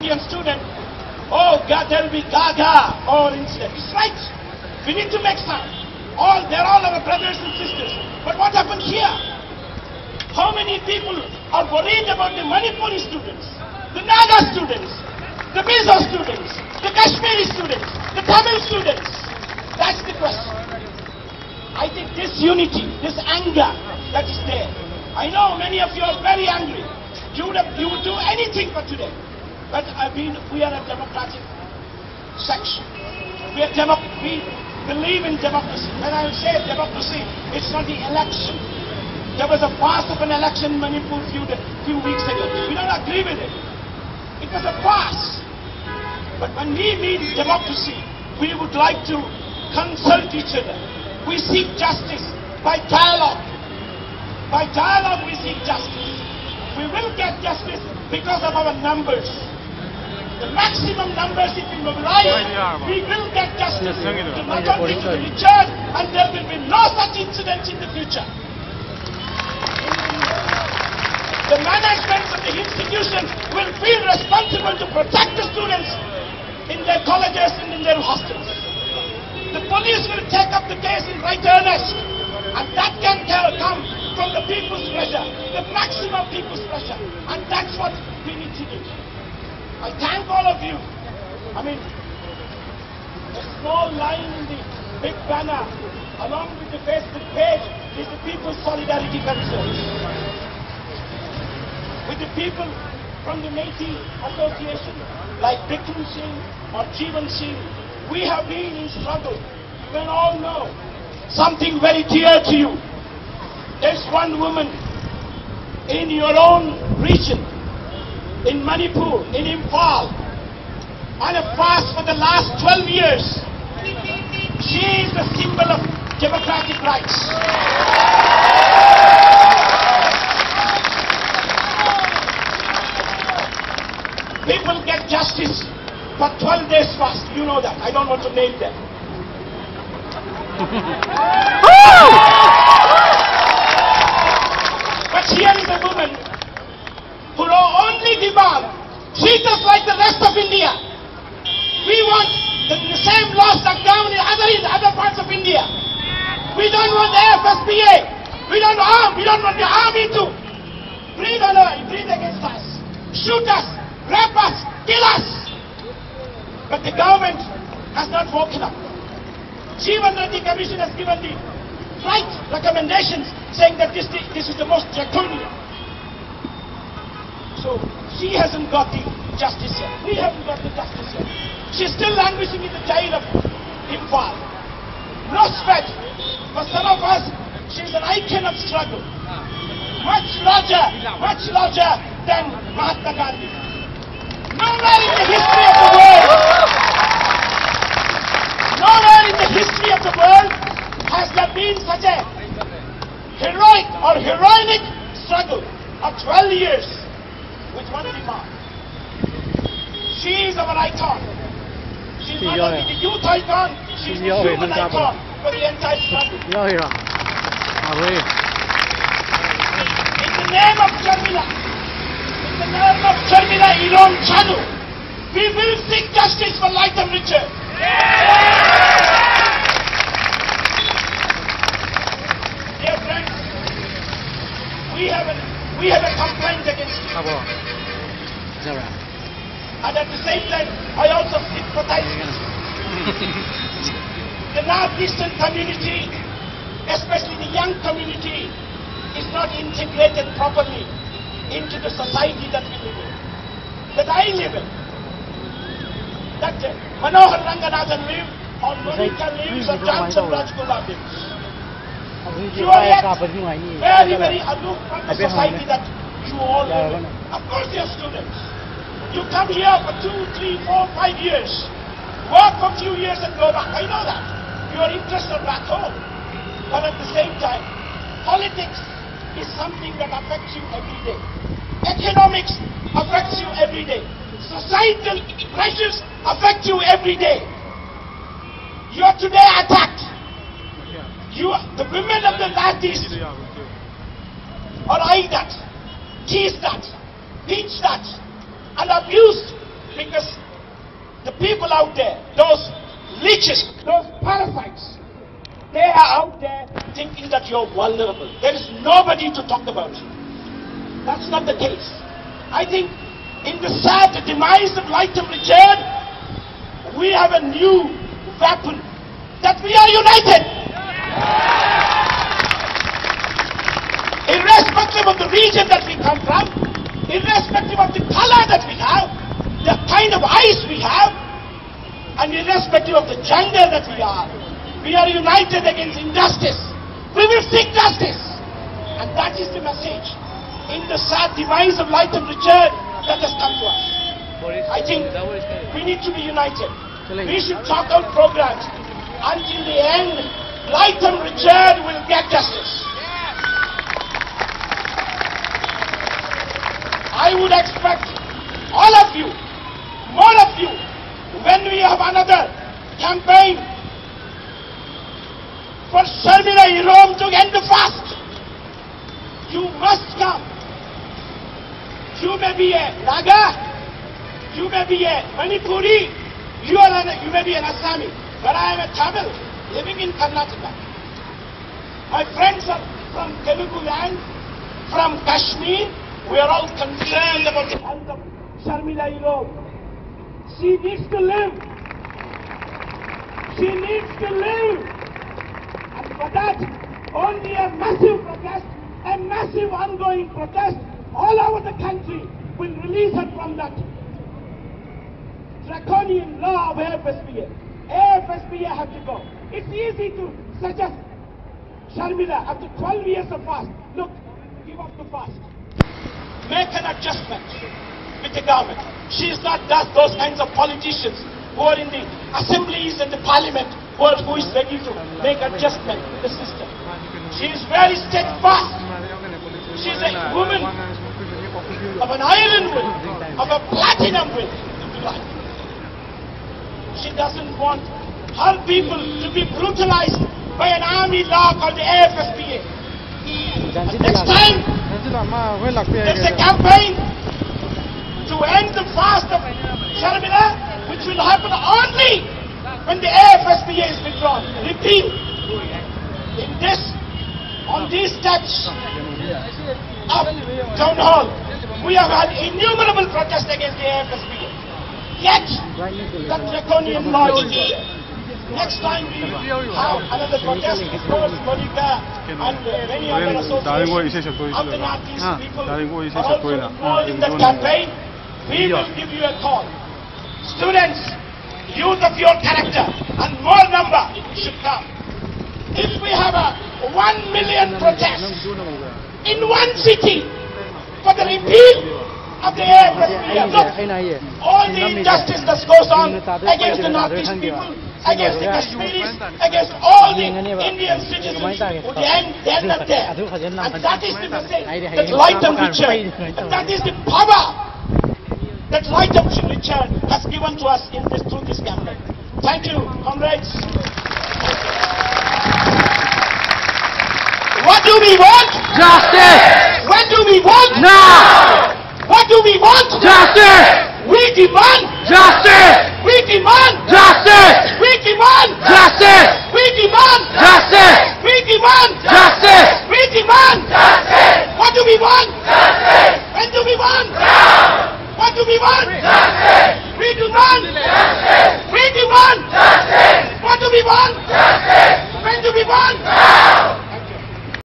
Indian student, oh God, there will be gaga or incident. It's right. We need to make some. They're all our brothers and sisters. But what happened here? How many people are worried about the Manipuri students, the Naga students, the Mizo students, the Kashmiri students, the Tamil students? That's the question. I think this unity, this anger that is there. I know many of you are very angry. You would do anything for today. But we are a democratic section. We believe in democracy. When I say democracy, it's not the election. There was a farce of an election in Manipur few weeks ago. We don't agree with it. It was a farce. But when we mean democracy, we would like to consult each other. We seek justice by dialogue. By dialogue we seek justice. We will get justice because of our numbers. The maximum numbers if we mobilize, we will get justice. The majority will return and there will be no such incidents in the future. The management of the institution will feel responsible to protect the students in their colleges and in their hostels. The police will take up the case in right earnest, and that can come from the people's pressure, the maximum people's pressure, and that's what we need to do. I thank all of you. I mean, a small line in the big banner along with the Facebook page is the People's Solidarity Concerns. With the people from the Métis Association, like Bikram Singh or Jeevan Singh, we have been in struggle. You can all know something very dear to you. There's one woman in your own region, in Manipur, in Imphal, on a fast for the last 12 years. She is the symbol of democratic rights. People get justice for 12 days fast. You know that. I don't want to name them. But here is a woman who only demand, treat us like the rest of India. We want the same laws that down in other parts of India. We don't want the FSPA. We don't want the army to breathe against us, shoot us, rape us, kill us. But the government has not woken up. Jeevan Reddy Commission has given the right recommendations saying that this is the most draconian. So she hasn't got the justice yet. We haven't got the justice yet. She's still languishing in the jail of Imphal. No sweat. For some of us, she's an icon of struggle. Much larger than Mahatma Gandhi. Nowhere in the history of the world, has there been such a heroic or heroic struggle of 12 years with one demand. She is our icon. She's not only the youth icon, she's the human icon for the entire struggle. In the name of Sharmila Irom Chanu, we will seek justice for Light and Richard. Dear friends, we have a complaint against you. And at the same time, I also sympathize with you. The northeastern community, especially the young community, is not integrated properly into the society that we live in, that I live in, that Manohar Ranganathan lives, or Monica lives, or Johnson Rajgula lives. You are yet very, very aloof from the society that you all live in. Of course you are students. You come here for 2, 3, 4, 5 years, work for a few years and go back. I know that. You are interested back home. But at the same time, politics is something that affects you every day. Economics affects you every day. Societal pressures affect you every day. You are today attacked. The women of the Northeast are eyed at, teased at, pinched at, and abused Because the people out there, those leeches, those parasites, they are out there thinking that you're vulnerable. There is nobody to talk about you. That's not the case. I think in the sad demise of Laitham Richard, we have a new weapon, that we are united. Irrespective of the region that we come from, irrespective of the color that we have, the kind of eyes we have, and irrespective of the gender that we are united against injustice. We will seek justice. And that is the message in the sad demise of Laitham Richard that has come to us. I think we need to be united. We should talk out programs. Until the end, Laitham Richard will get justice. I would expect all of you, more of you, when we have another campaign for Sharmila Hirome to end the fast, you must come. You may be a Naga, you may be a Manipuri, you may be an Assami, but I am a Tamil living in Karnataka. My friends are from Telugu land, from Kashmir. We are all concerned about the health of Sharmila Hirome. She needs to live. She needs to live. And for that, only a massive protest, a massive ongoing protest all over the country will release her from that draconian law of AFSPA. AFSPA has to go. It's easy to suggest Sharmila after 12 years of fast. Look, give up the fast. Make an adjustment with the government. She is not those kinds of politicians who are in the assemblies and the parliament who is ready to make adjustment with the system. She is very steadfast. She is a woman of an iron will, of a platinum will, if you like. She doesn't want her people to be brutalized by an army law called the AFSPA. Next time, there's a campaign to end the fast of Sharmila, which will happen only when the AFSPA is withdrawn. Repeat, on these steps of Town Hall, we have had innumerable protests against the AFSPA. Yet, that draconian law is there. Next time we have another protest, of course, Monica and many other associations of the Northeast people are also involved in that campaign. We will give you a call. Students, youth of your character and more number should come. If we have a 1 million protest in one city for the repeal of the AFSPA, look, all the injustice that goes on against the Northeast people, against the Kashmiris, against all the Indian citizens would end up there. And that is the message that Laitham Richard, and that is the power that Laitham Richard has given to us through this campaign. Thank you, comrades. What do we want? Justice! What do we want? Now! What do we want? Justice! We demand justice! We demand justice! We demand justice! We demand justice! We demand justice! We demand justice! What do we want? Justice! When do we want? Now! What do we want? Justice!